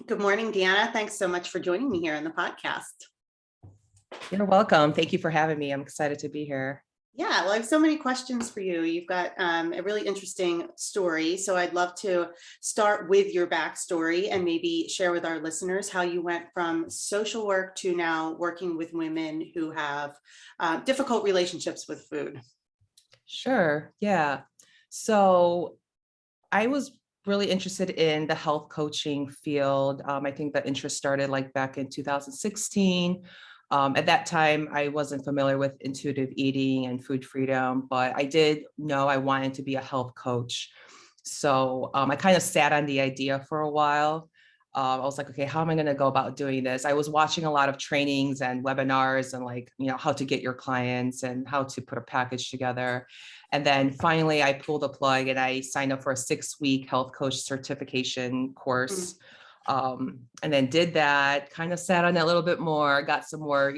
Good morning, Deanna. Thanks so much for joining me here on the podcast. You're welcome. Thank you for having me. I'm excited to be here. Yeah, well, I have so many questions for you. You've got a really interesting story. So I'd love to start with your backstory and maybe share with our listeners how you went from social work to now working with women who have difficult relationships with food. Sure. Yeah. So I was really interested in the health coaching field. I think the interest started like back in 2016. At that time, I wasn't familiar with intuitive eating and food freedom, but I did know I wanted to be a health coach. So I kind of sat on the idea for a while. I was like, okay, how am I going to go about doing this? I was watching a lot of trainings and webinars and like, how to get your clients and how to put a package together. And then finally, I pulled the plug and I signed up for a 6-week health coach certification Mm. course. And then did that, kind of sat on that a little bit more, got some more,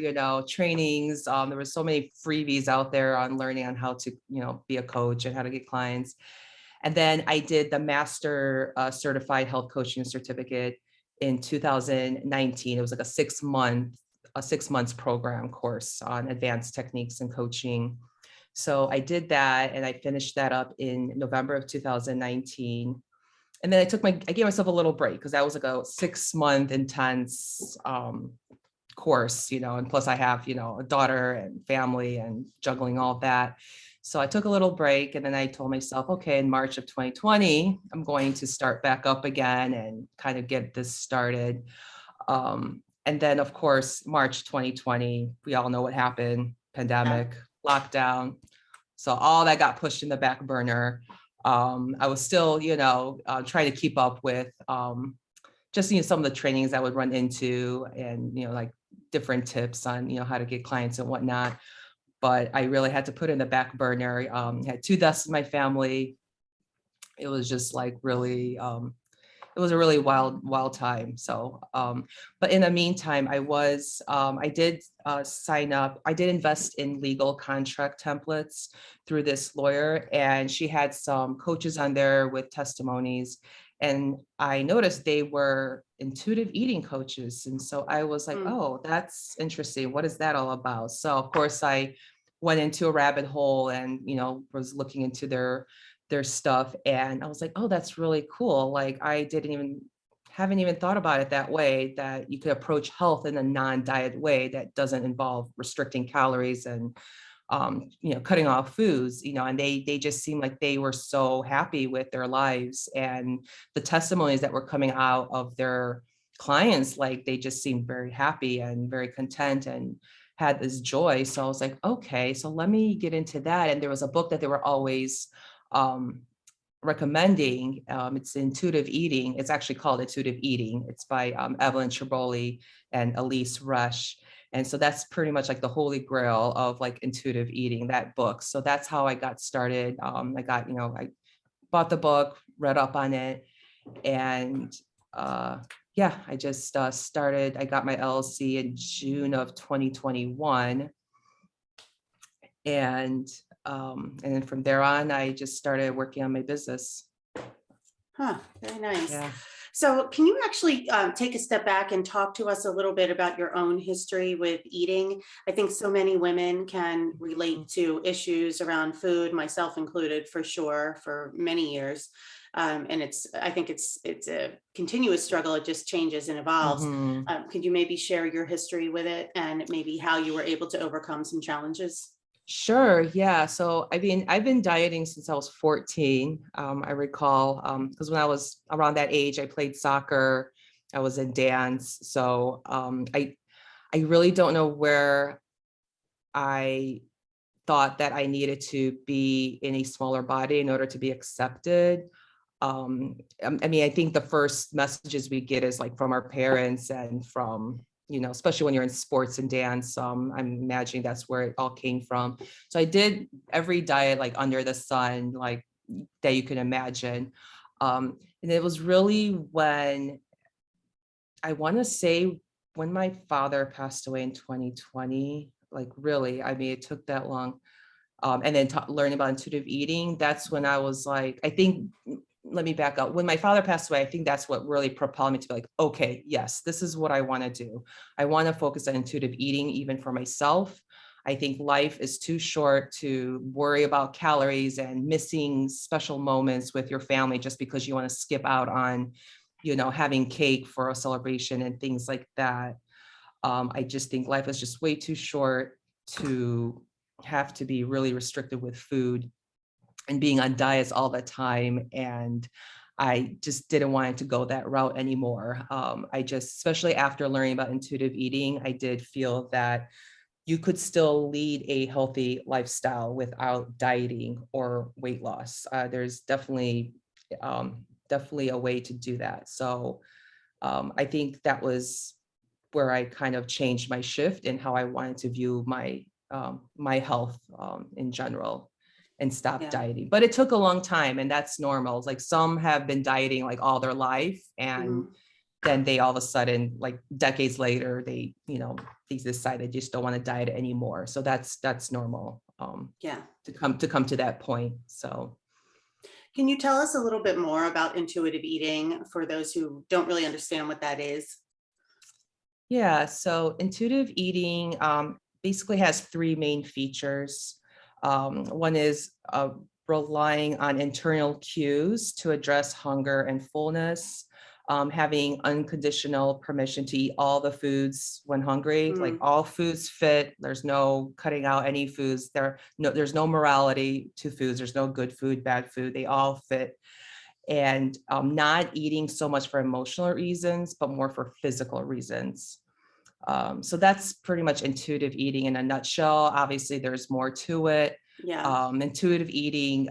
trainings. There were so many freebies out there on learning on how to, be a coach and how to get clients. And then I did the master certified health coaching certificate in 2019. It was like a 6 months program course on advanced techniques and coaching. So I did that and I finished that up in November of 2019. And then I gave myself a little break because that was like a 6-month intense course, and plus I have, a daughter and family and juggling all that. So I took a little break and then I told myself, okay, in March of 2020, I'm going to start back up again and kind of get this started. And then of course, March 2020, we all know what happened, Yeah. pandemic, lockdown. So all that got pushed in the back burner. I was still, trying to keep up with just some of the trainings I would run into and like different tips on how to get clients and whatnot. But I really had to put in the back burner. Had 2 deaths in my family. It was just like really it was a really wild time. So but in the meantime, I did sign up. I did invest in legal contract templates through this lawyer, and she had some coaches on there with testimonies, and I noticed they were intuitive eating coaches. And so I was like, Mm. oh, that's interesting. What is that all about? So of course I went into a rabbit hole and was looking into their stuff, and I was like, oh, that's really cool. Like I haven't even thought about it that way, that you could approach health in a non-diet way that doesn't involve restricting calories and cutting off foods, and they just seemed like they were so happy with their lives, and the testimonies that were coming out of their clients, like they just seemed very happy and very content and had this joy. So I was like, okay, so let me get into that. And there was a book that they were always um, recommending. It's Intuitive Eating. It's actually called Intuitive Eating. It's by Evelyn Triboli and Elise Rush. And so that's pretty much like the holy grail of like intuitive eating, that book. So that's how I got started. I bought the book, read up on it, and yeah, I just started. I got my LLC in June of 2021, and then from there on, I just started working on my business. Huh, very nice. Yeah. So can you actually take a step back and talk to us a little bit about your own history with eating? I think so many women can relate to issues around food, myself included, for sure, for many years. And I think it's a continuous struggle. It just changes and evolves. Mm-hmm. Could you maybe share your history with it and maybe how you were able to overcome some challenges? Sure. Yeah. So I've been dieting since I was 14. I recall because when I was around that age, I played soccer. I was in dance. So I really don't know where I thought that I needed to be in a smaller body in order to be accepted. I mean, I think the first messages we get is like from our parents and from, especially when you're in sports and dance. I'm imagining that's where it all came from. So I did every diet like under the sun, like that you can imagine. And it was really when I want to say when my father passed away in 2020, like really, I mean, it took that long. And then learning about intuitive eating, that's when I was like, I think let me back up. When my father passed away, I think that's what really propelled me to be like, okay, yes, this is what I want to do. I want to focus on intuitive eating, even for myself. I think life is too short to worry about calories and missing special moments with your family just because you want to skip out on, having cake for a celebration and things like that. I just think life is just way too short to have to be really restricted with food and being on diets all the time. And I just didn't want it to go that route anymore. Especially after learning about intuitive eating, I did feel that you could still lead a healthy lifestyle without dieting or weight loss. There's definitely a way to do that. So I think that was where I kind of changed my shift in how I wanted to view my health in general and stop Yeah. dieting. But it took a long time, and that's normal. It's like some have been dieting like all their life, and Mhm. then they all of a sudden, like decades later, they decide they just don't want to diet anymore. So that's normal Yeah. to come to that point. So Can you tell us a little bit more about intuitive eating for those who don't really understand what that is? yeah, so intuitive eating basically has three main features. One is relying on internal cues to address hunger and fullness, having unconditional permission to eat all the foods when hungry, like Mm. all foods fit. There's no cutting out any foods. There's no morality to foods. There's no good food, bad food. They all fit. And not eating so much for emotional reasons, but more for physical reasons. So that's pretty much intuitive eating in a nutshell. Obviously, there's more to it. Yeah. Intuitive eating,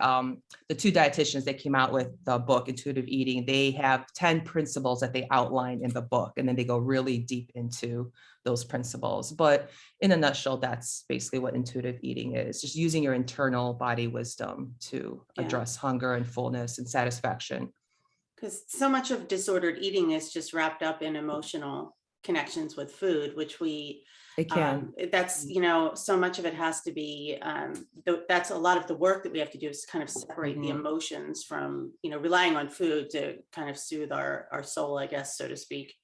the two dietitians that came out with the book, Intuitive Eating, they have 10 principles that they outline in the book, and then they go really deep into those principles. But in a nutshell, that's basically what intuitive eating is, just using your internal body wisdom to Yeah. address hunger and fullness and satisfaction. Because so much of disordered eating is just wrapped up in emotional connections with food, which It can. that's, so much of it has to be, that's a lot of the work that we have to do is kind of separate the Mhm. emotions from, relying on food to kind of soothe our soul, I guess, so to speak.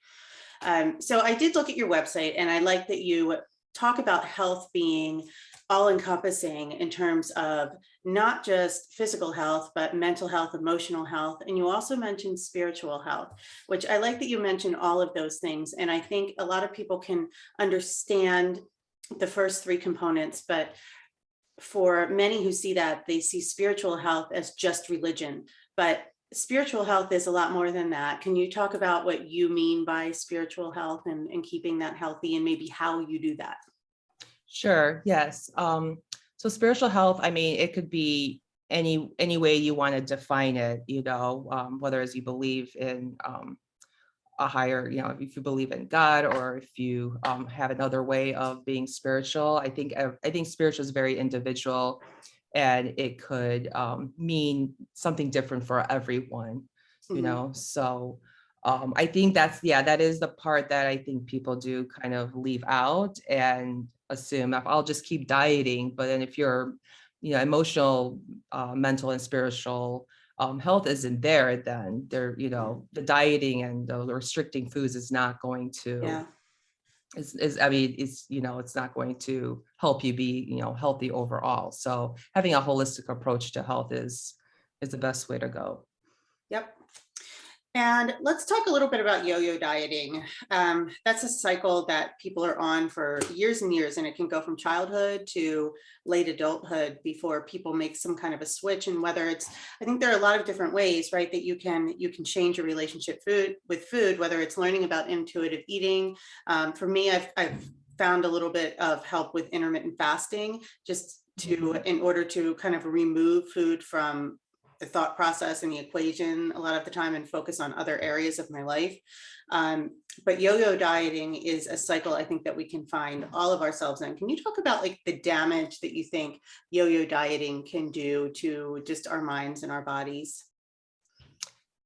So I did look at your website, and I like that you talk about health being all encompassing in terms of not just physical health, but mental health, emotional health. And you also mentioned spiritual health, which I like that you mentioned all of those things. And I think a lot of people can understand the first three components, but for many who see that, they see spiritual health as just religion. But spiritual health is a lot more than that. Can you talk about what you mean by spiritual health and keeping that healthy, and maybe how you do that? Sure. Yes. So spiritual health, I mean, it could be any way you want to define it, whether as you believe in a higher, if you believe in God, or if you have another way of being spiritual. I think spiritual is very individual, and it could mean something different for everyone, Mhm. So I think that is the part that I think people do kind of leave out and assume if I'll just keep dieting. But then if you're, emotional, mental and spiritual health isn't there, then the dieting and the restricting foods is not going to Yeah. is I mean, it's not going to help you be, healthy overall. So having a holistic approach to health is the best way to go. Yep. And let's talk a little bit about yo-yo dieting. That's a cycle that people are on for years and years, and it can go from childhood to late adulthood before people make some kind of a switch. And whether it's, I think there are a lot of different ways, right, that you can change your relationship with food, whether it's learning about intuitive eating. For me, I've found a little bit of help with intermittent fasting, just Mhm. in order to kind of remove food from the thought process and the equation a lot of the time and focus on other areas of my life. But yo-yo dieting is a cycle I think that we can find all of ourselves in. Can you talk about like the damage that you think yo-yo dieting can do to just our minds and our bodies?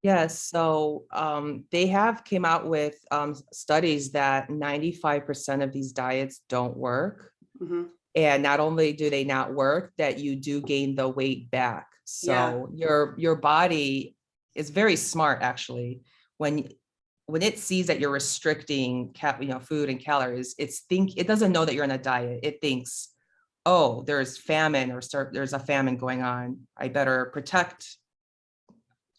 Yes, so they have came out with studies that 95% of these diets don't work. Hmm. And not only do they not work, that you do gain the weight back. Yeah. So your body, is very smart actually. When it sees that you're restricting food and calories, it doesn't know that you're on a diet. It thinks, oh, there's famine there's a famine going on. I better protect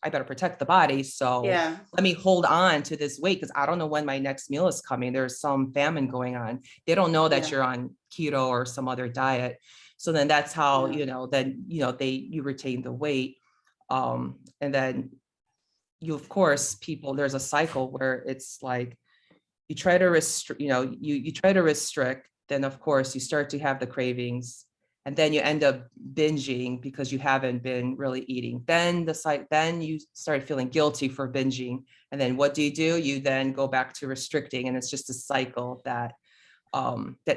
the body. So Yeah. let me hold on to this weight because I don't know when my next meal is coming. There's some famine going on. They don't know that Yeah. you're on keto or some other diet. So then that's how, Yeah. you retain the weight. And then of course, there's a cycle where it's like, you try to restrict, you try to restrict, then of course you start to have the cravings, and then you end up binging because you haven't been really eating. Then you start feeling guilty for binging. And then what do? You then go back to restricting, and it's just a cycle that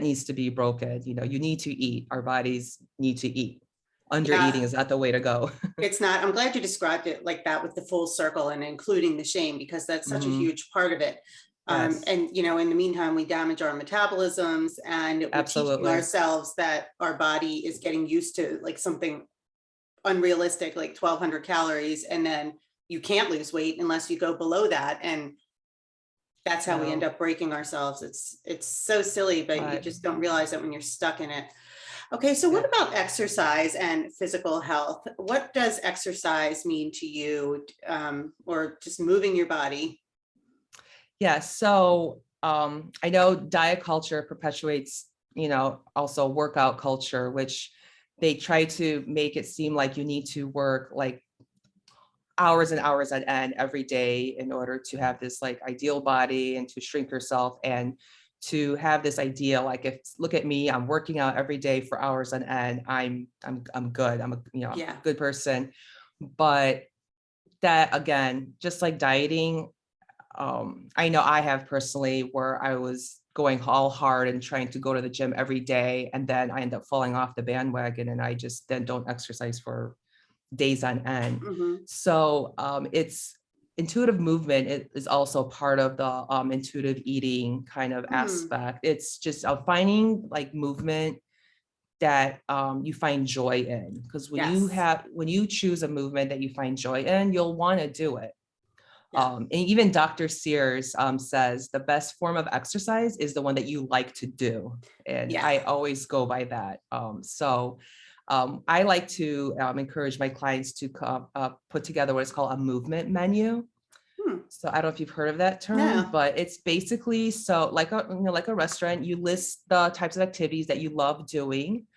needs to be broken. You need to eat. Our bodies need to eat. Under eating Yeah. is not the way to go. It's not. I'm glad you described it like that with the full circle and including the shame, because that's such a Mhm. huge part of it. Yes, And in the meantime, we damage our metabolisms, and we're teaching absolutely. ourselves that our body is getting used to like something unrealistic, like 1,200 calories, and then you can't lose weight unless you go below that. And that's how we end No, up breaking ourselves. It's so silly, but you but just don't realize it when you're stuck in it. Okay, so what yeah. about exercise and physical health? What does exercise mean to you, or just moving your body? Yeah, so I know diet culture perpetuates, also workout culture, which they try to make it seem like you need to work like hours and hours on end every day in order to have this like ideal body and to shrink yourself and to have this idea like, if look at me, I'm working out every day for hours on end, I'm good, I'm a Yeah. good person. But that again, just like dieting, I know I have personally where I was going all hard and trying to go to the gym every day, and then I end up falling off the bandwagon and I just then don't exercise for days on end. Hmm. So it's intuitive movement is also part of the intuitive eating kind of Hmm. aspect. It's just finding like movement that you find joy in, because Yes. when you choose a movement that you find joy in, you'll want to do it. Yeah. And even Dr. Sears says the best form of exercise is the one that you like to do. And Yeah. I always go by that. I like to encourage my clients to put together what is called a movement menu. Hmm. So I don't know if you've heard of that term, No. but it's basically so like a restaurant, you list the types of activities that you love doing.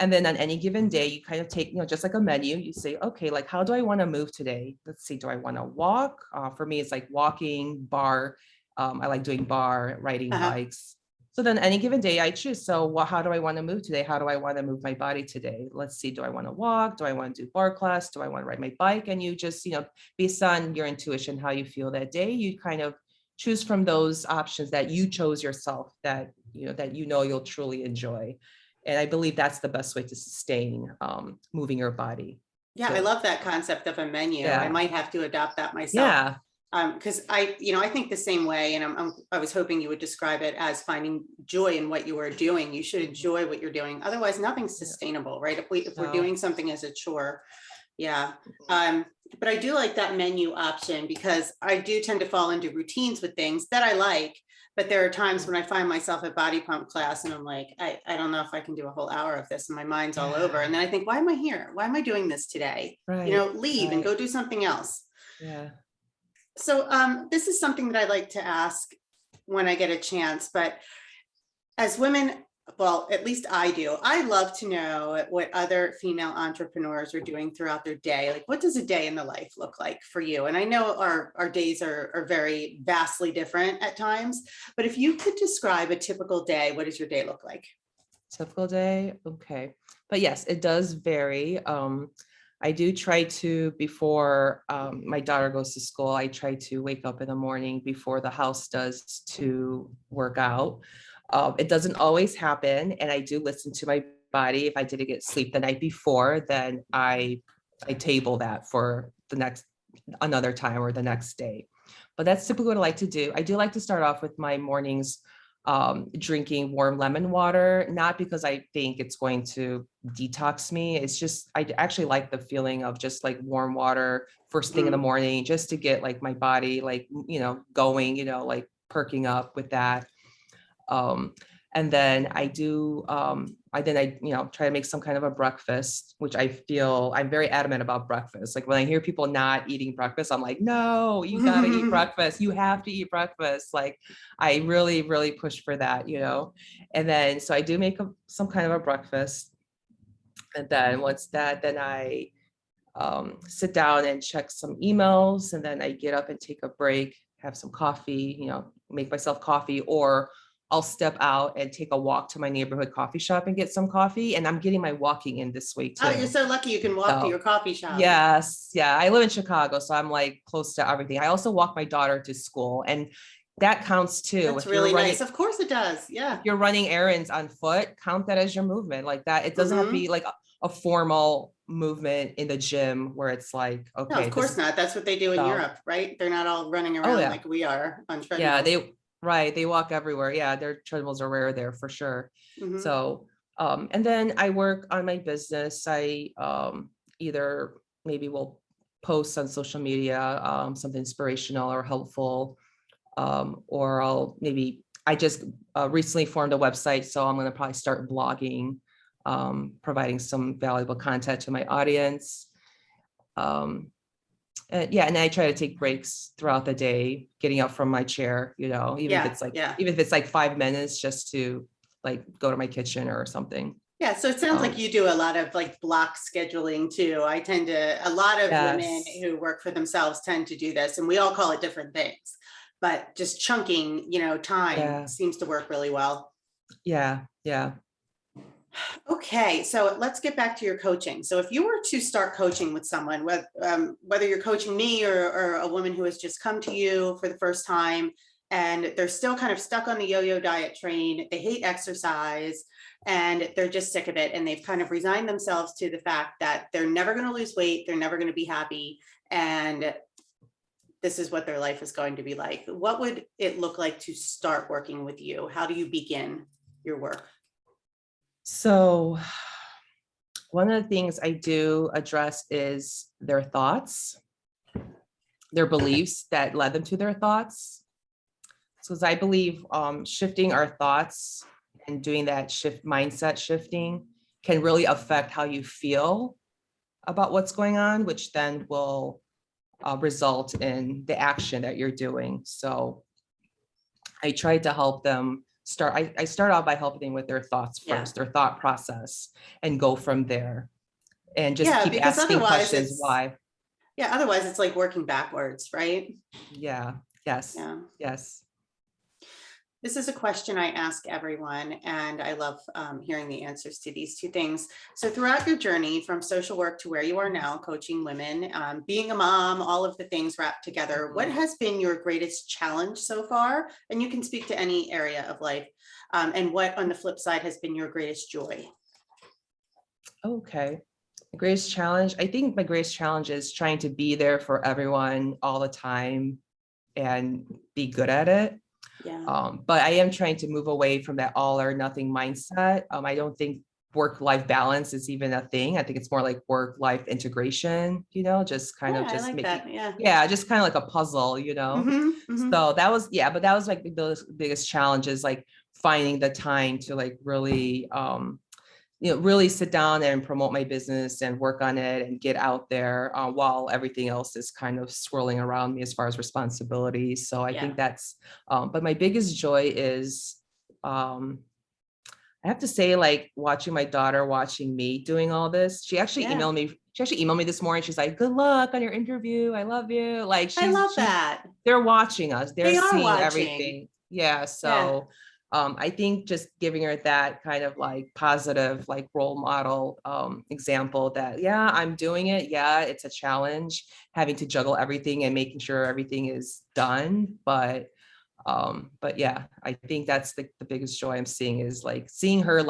And then on any given day, you kind of take, just like a menu, you say, okay, like, how do I want to move today? Let's see, do I want to walk? For me, it's like walking, bar. I like doing bar, riding Uh-huh. bikes. So then any given day I choose. So how do I want to move today? How do I want to move my body today? Let's see, do I want to walk? Do I want to do bar class? Do I want to ride my bike? And you just, based on your intuition, how you feel that day, you kind of choose from those options that you chose yourself, that you'll truly enjoy. And I believe that's the best way to sustain moving your body Yeah, I too. love that concept of a menu. I Yeah. might have to adopt that myself. Yeah. Because I think the same way, and I was hoping you would describe it as finding joy in what you are doing. You should Mhm. enjoy what you're doing. Otherwise, nothing's Yeah. sustainable, right? If we're No. doing something as a chore, yeah. Mhm. Um, but I do like that menu option, because I do tend to fall into routines with things that I like. But there are times when I find myself at body pump class and I'm like, I don't know if I can do a whole hour of this, and my mind's all over. Yeah. And then I think, why am I here? Why am I doing this today? Right. Leave and Right. go do something else. Yeah. So this is something that I like to ask when I get a chance, but as women, well, at least I do, I love to know what other female entrepreneurs are doing throughout their day. Like, what does a day in the life look like for you? And I know our days are very vastly different at times, but if you could describe a typical day, what does your day look like? Typical day. Okay. But yes, it does vary. I do try to, before my daughter goes to school, I try to wake up in the morning before the house does to work out. It doesn't always happen, and I do listen to my body. If I didn't get sleep the night before, then I table that for another time or the next day. But that's typically what I like to do. I do like to start off with my mornings drinking warm lemon water, not because I think it's going to detox me. It's just, I actually like the feeling of just like warm water first thing in the Mm. morning, just to get like my body, like, going, like perking up with that. Um, and then I try to make some kind of a breakfast, which I feel I'm very adamant about breakfast. Like when I hear people not eating breakfast, I'm like, no, you gotta eat breakfast. You have to eat breakfast. Like I really, really push for that. And then, so I do make some kind of a breakfast. And then once that, then I sit down and check some emails, and then I get up and take a break, have some coffee, make myself coffee, or I'll step out and take a walk to my neighborhood coffee shop and get some coffee. And I'm getting my walking in this way Oh, you're too. so lucky you can walk to your So coffee shop. yes, yeah, I live in Chicago, so I'm like close to everything. I also walk my daughter to school, and that counts too. That's really nice. Of course it does. Yeah. If you're running errands on foot, count that as your movement like that. It doesn't have to Hmm. be like a formal movement in the gym where it's like, No, of okay, this course is not. That's what they do in so. Europe, right? They're not all running Oh around yeah. like we are on Yeah, treadmills. right. They walk everywhere. Yeah, their treadmills are rare there for sure. Hmm. So, and then I work on my business. I either maybe will post on social media something inspirational or helpful, or I just recently formed a website, so I'm going to probably start blogging, providing some valuable content to my audience. Um, and yeah, and I try to take breaks throughout the day, getting up from my chair, even if Yeah. it's like Yeah. even if it's like 5 minutes just to like go to my kitchen or something. Yeah, so it sounds like Um, you do a lot of like block scheduling too. A lot of women yes. who work for themselves tend to do this, and we all call it different things, but just chunking, time Yeah. seems to work really well. Yeah. Yeah. Okay, so let's get back to your coaching. So if you were to start coaching with someone, whether you're coaching me or a woman who has just come to you for the first time, and they're still kind of stuck on the yo-yo diet train, they hate exercise, and they're just sick of it, and they've kind of resigned themselves to the fact that they're never going to lose weight, they're never going to be happy, and this is what their life is going to be like. What would it look like to start working with you? How do you begin your work? So one of the things I do address is their thoughts, their beliefs that led them to their thoughts. So as I believe shifting our thoughts and doing that mindset shifting can really affect how you feel about what's going on, which then will result in the action that you're doing. So I try to help them I start out by helping them with their thoughts Yeah. first, their thought process, and go from there. And just Yeah, keep because asking questions why. otherwise it's like working backwards, right? Yeah. Yes. Yeah. Yes. This is a question I ask everyone, and I love hearing the answers to these two things. So throughout your journey from social work to where you are now, coaching women, being a mom, all of the things wrapped together, what has been your greatest challenge so far? And you can speak to any area of life. And what on the flip side has been your greatest joy? Okay. The greatest challenge, I think my greatest challenge is trying to be there for everyone all the time and be good at it. Yeah. But I am trying to move away from that all or nothing mindset. I don't think work-life balance is even a thing. I think it's more like work-life integration, just kind Yeah, of I just like making, that. Yeah. yeah, just kind of like a puzzle. Hmm. Hmm. So that was, yeah, but that was like the biggest challenges, like finding the time to like really, really sit down and promote my business and work on it and get out there while everything else is kind of swirling around me as far as responsibilities. So I Yeah. think that's, but my biggest joy is, I have to say, like watching my daughter watching me doing all this. She actually Yeah. emailed me this morning. She's like, good luck on your interview. I love you. Like I love that. they're watching us. They're They are seeing watching. everything. Yeah. Yeah. So I think just giving her that kind of like positive, like role model example that, yeah, I'm doing it. Yeah, it's a challenge having to juggle everything and making sure everything is done. But yeah, I think that's the biggest joy I'm seeing is like seeing her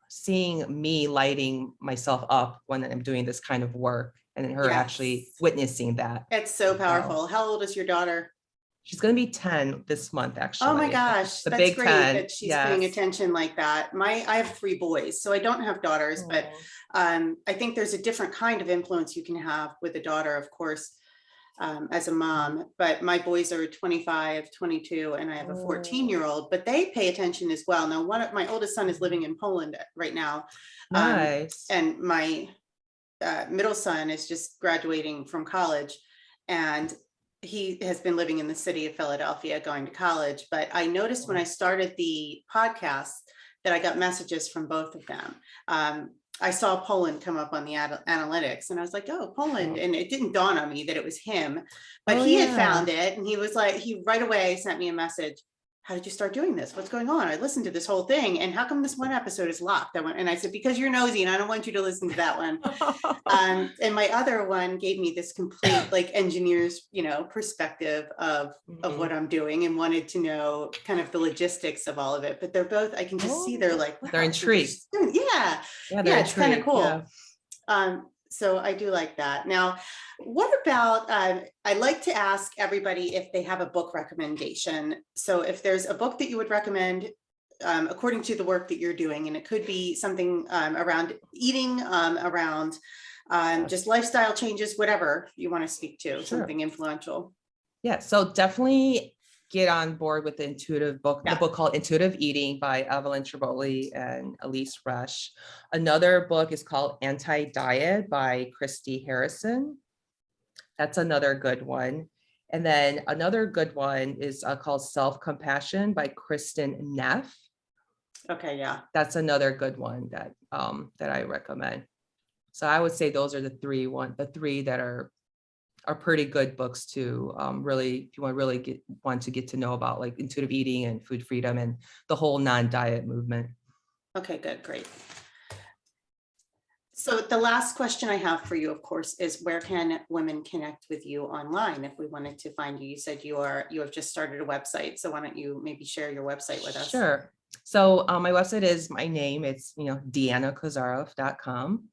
seeing me lighting myself up when I'm doing this kind of work, and then her actually Yes. witnessing that. It's so So powerful. How old is your daughter? She's going to be 10 this month, Oh my actually. gosh, The that's big great 10. that she's paying Yes. attention like that. I have 3 boys, so I don't have daughters, but Oh, I think there's a different kind of influence you can have with a daughter, of course, as a mom. But my boys are 25, 22, and I have a oh, 14-year-old, but they pay attention as well. Now, one of my oldest son is living in Poland right now, nice. and my middle son is just graduating from college, and he has been living in the city of Philadelphia going to college. But I noticed when I started the podcast that I got messages from both of them. I saw Poland come up on the analytics, and I was like, oh, Poland. And it didn't dawn on me that it was him, but Oh, he had yeah. found it, and he was like, he right away sent me a message. How did you start doing this? What's going on? I listened to this whole thing, and how come this one episode is locked? And I said, because you're nosy and I don't want you to listen to that one. And my other one gave me this complete like engineer's, perspective of what Mhm. I'm doing, and wanted to know kind of the logistics of all of it. But they're both, I can just see they're Oh, like, they're wow, I think intrigued. there's, yeah, Yeah, they're yeah, it's kind of intrigued. Yeah. cool. So I do like that. Now, what about, I like to ask everybody if they have a book recommendation. So if there's a book that you would recommend, according to the work that you're doing, and it could be something around eating, around just Yes. lifestyle changes, whatever you want to speak to, Sure. something influential. Yeah. So definitely get on board with the intuitive book, the Yeah. book called Intuitive Eating by Evelyn Triboli and Elise Resch. Another book is called Anti-Diet by Christy Harrison. That's another good one. And then another good one is called Self-Compassion by Kristen Neff. Okay. Yeah. That's another good one that I recommend. So I would say those are the three that are pretty good books to really, if you want to get to know about like intuitive eating and food freedom and the whole non-diet movement. Okay, good. Great. So the last question I have for you, of course, is where can women connect with you online if we wanted to find you? You said you have just started a website. So why don't you maybe share your website with us? Sure. So my website is my name. It's, DeannaKozarov.com.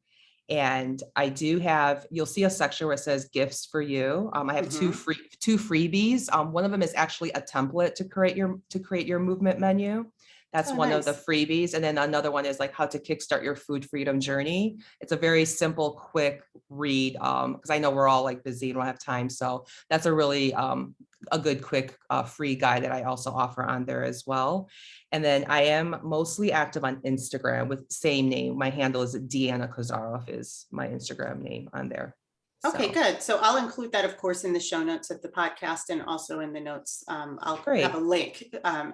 And I do have, you'll see a section where it says gifts for you. I have two Mhm. freebies. One of them is actually a template to create your movement menu. That's Oh, one of the nice. freebies. And then another one is like how to kickstart your food freedom journey. It's a very simple, quick read, because I know we're all like busy and don't have time. So that's a really a good, quick, free guide that I also offer on there as well. And then I am mostly active on Instagram with same name. My handle is Deanna Kozarov is my Instagram name on there. Okay, So good. So I'll include that, of course, in the show notes of the podcast, and also in the notes. I'll have a great. link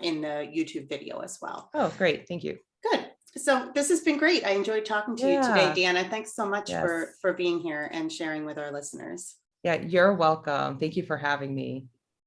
in the YouTube video as well. Oh, great. Thank you. Good. So this has been great. I enjoyed talking to you today, Yeah. Deanna. Thanks so much Yes. for being here and sharing with our listeners. Yeah, you're welcome. Thank you for having me.